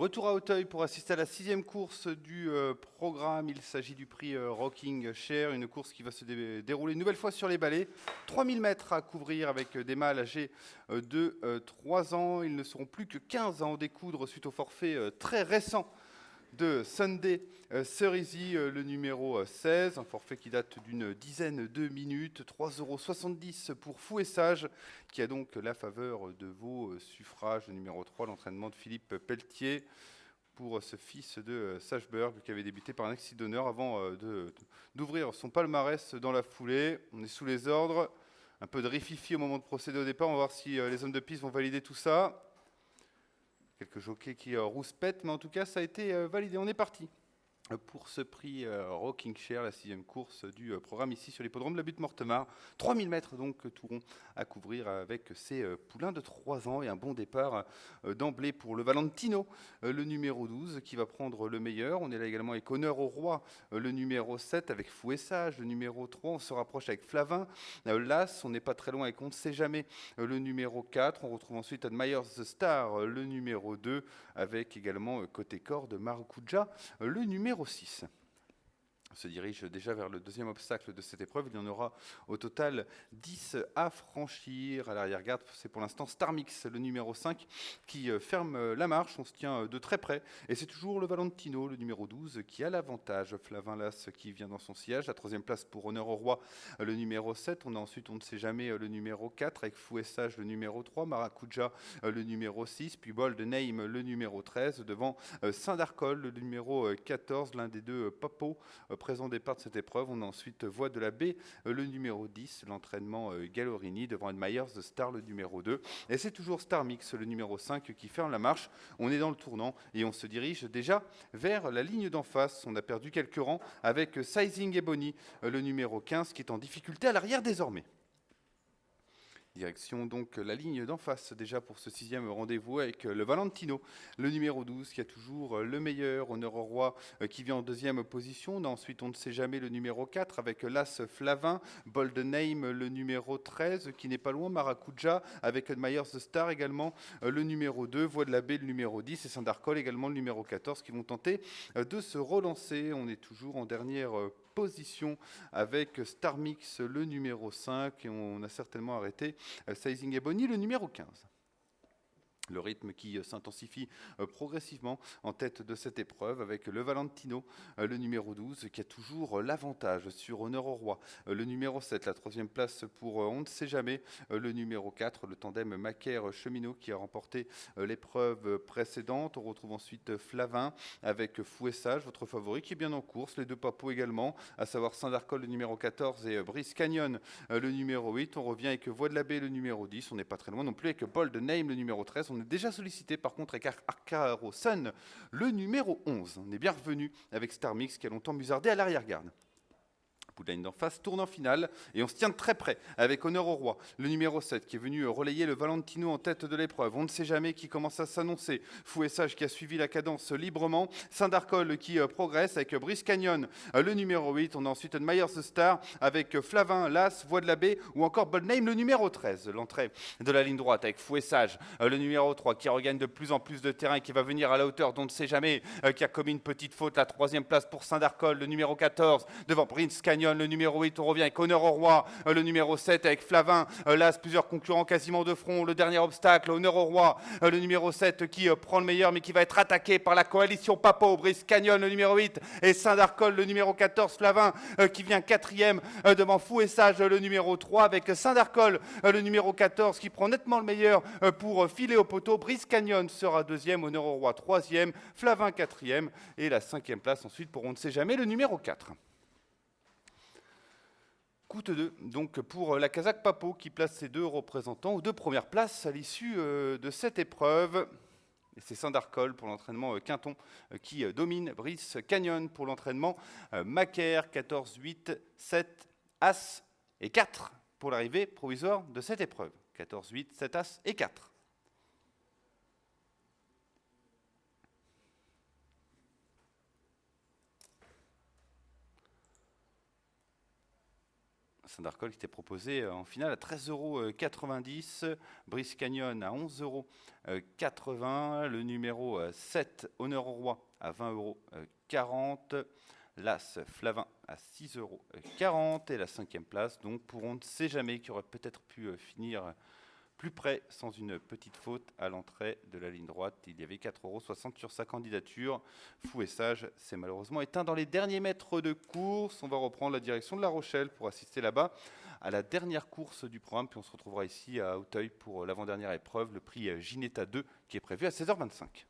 Retour à Auteuil pour assister à la 6e course du programme. Il s'agit du prix Rocking Chair, une course qui va se dérouler une nouvelle fois sur les balais. 3000 mètres à couvrir avec des mâles âgés de 3 ans. Ils ne seront plus que 15 à en découdre suite au forfait très récent de Sunday Cerisi, le numéro 16, un forfait qui date d'une dizaine de minutes, 3,70 € pour Fou et Sage, qui a donc la faveur de vos suffrages. Le numéro 3, l'entraînement de Philippe Pelletier, pour ce fils de Sageberg, qui avait débuté par un accident d'honneur avant d'ouvrir son palmarès dans la foulée. On est sous les ordres, un peu de rififi au moment de procéder au départ, on va voir si les hommes de piste vont valider tout ça. Quelques jockeys qui rouspètent, mais en tout cas, ça a été validé. On est parti pour ce prix Rocking Chair, la 6e course du programme ici sur l'hippodrome de la Butte-Mortemart. 3000 mètres donc tout rond à couvrir avec ces poulains de 3 ans et un bon départ d'emblée pour le Valentino, le numéro 12 qui va prendre le meilleur. On est là également avec Honneur au Roi, le numéro 7 avec Fou et Sage, le numéro 3. On se rapproche avec Flavin, l'As, on n'est pas très loin avec On ne sait jamais, le numéro 4. On retrouve ensuite Admires the Star, le numéro 2, avec également côté corde Maracuja, le numéro 6. On se dirige déjà vers le deuxième obstacle de cette épreuve. Il y en aura au total 10 à franchir. À l'arrière-garde, c'est pour l'instant Starmix, le numéro 5, qui ferme la marche. On se tient de très près. Et c'est toujours le Valentino, le numéro 12, qui a l'avantage. Flavin Las qui vient dans son sillage. La 3e place pour Honneur au Roi, le numéro 7. On a ensuite, on ne sait jamais, le numéro 4, avec Fou et Sage, le numéro 3. Maracuja, le numéro 6. Puis Bold Name, le numéro 13. Devant Saint-Darcol, le numéro 14, l'un des deux Papo présent au départ de cette épreuve. On a ensuite Voix de la Baie, le numéro 10, l'entraînement Gallorini, devant Admires the Star, le numéro 2. Et c'est toujours Starmix, le numéro 5, qui ferme la marche. On est dans le tournant et on se dirige déjà vers la ligne d'en face. On a perdu quelques rangs avec Sizing Ebony, le numéro 15, qui est en difficulté à l'arrière désormais. Direction donc la ligne d'en face déjà pour ce 6e rendez-vous avec le Valentino, le numéro 12 qui a toujours le meilleur. Honneur au Roi qui vient en 2e position. On a ensuite On ne sait jamais, le numéro 4 avec l'As Flavin. Bold Name, le numéro 13 qui n'est pas loin. Maracuja avec Admires the Star également, le numéro 2. Voix de la Baie, le numéro 10 et Saint-Darcol également le numéro 14 qui vont tenter de se relancer. On est toujours en dernière position avec Starmix, le numéro 5, et on a certainement arrêté Sizing Ebony, le numéro 15. Le rythme qui s'intensifie progressivement en tête de cette épreuve avec le Valentino, le numéro 12, qui a toujours l'avantage sur Honneur au Roi. Le numéro 7, la 3e place pour On ne sait jamais. Le numéro 4, le tandem Macaire-Cheminot qui a remporté l'épreuve précédente. On retrouve ensuite Flavin avec Fou et Sage, votre favori, qui est bien en course. Les deux Papos également, à savoir Saint-Darcol, le numéro 14, et Brice Canyon, le numéro 8. On revient avec Voix de la Baie, le numéro 10. On n'est pas très loin non plus avec Bold Name, le numéro 13. On est déjà sollicité par contre avec Arcaro Sun, le numéro 11. On est bien revenu avec Starmix qui a longtemps musardé à l'arrière-garde. Poulaine d'en face tourne en finale et on se tient de très près avec Honneur au Roi, le numéro 7 qui est venu relayer le Valentino en tête de l'épreuve. On ne sait jamais qui commence à s'annoncer. Fou et Sage qui a suivi la cadence librement. Saint-Darcol qui progresse avec Brice Canyon, le numéro 8. On a ensuite Admires the Star avec Flavin, Las, Voix de la Baie ou encore Bold Name, le numéro 13. L'entrée de la ligne droite avec Fou et Sage, le numéro 3 qui regagne de plus en plus de terrain et qui va venir à la hauteur d'On ne sait jamais, qui a commis une petite faute. La 3e place pour Saint-Darcol, le numéro 14 devant Brice Canyon, le numéro 8, on revient avec Honneur au Roi, le numéro 7 avec Flavin, Las, plusieurs concurrents quasiment de front, le dernier obstacle, Honneur au Roi, le numéro 7 qui prend le meilleur mais qui va être attaqué par la coalition Papo, Brice Canyon, le numéro 8 et Saint-Darcol, le numéro 14, Flavin qui vient 4e devant Fou et Sage, le numéro 3 avec Saint-Darcol, le numéro 14 qui prend nettement le meilleur pour filer au poteau. Brice Canyon sera 2e, Honneur au Roi 3e, Flavin 4e et la 5e place ensuite pour On ne sait jamais, le numéro 4. Coûte 2, donc pour la Kazakh Papo qui place ses deux représentants aux 2 premières places à l'issue de cette épreuve. Et c'est Saint-Darcol pour l'entraînement Quinton qui domine. Brice Canyon pour l'entraînement Macaire, 14, 8, 7, As et 4 pour l'arrivée provisoire de cette épreuve. 14, 8, 7, As et 4. Saint-Darcol qui était proposé en finale à 13,90 €, Brice Canyon à 11,80 €, le numéro 7, Honneur au Roi à 20,40 €, l'As Flavin à 6,40 € et la 5e place, donc pour On ne sait jamais, qui aurait peut-être pu finir plus près sans une petite faute à l'entrée de la ligne droite. Il y avait 4,60 € sur sa candidature. Fou et Sage s'est malheureusement éteint dans les derniers mètres de course. On va reprendre la direction de La Rochelle pour assister là-bas à la dernière course du programme. Puis on se retrouvera ici à Auteuil pour l'avant-dernière épreuve, le prix Ginetta 2, qui est prévu à 16h25.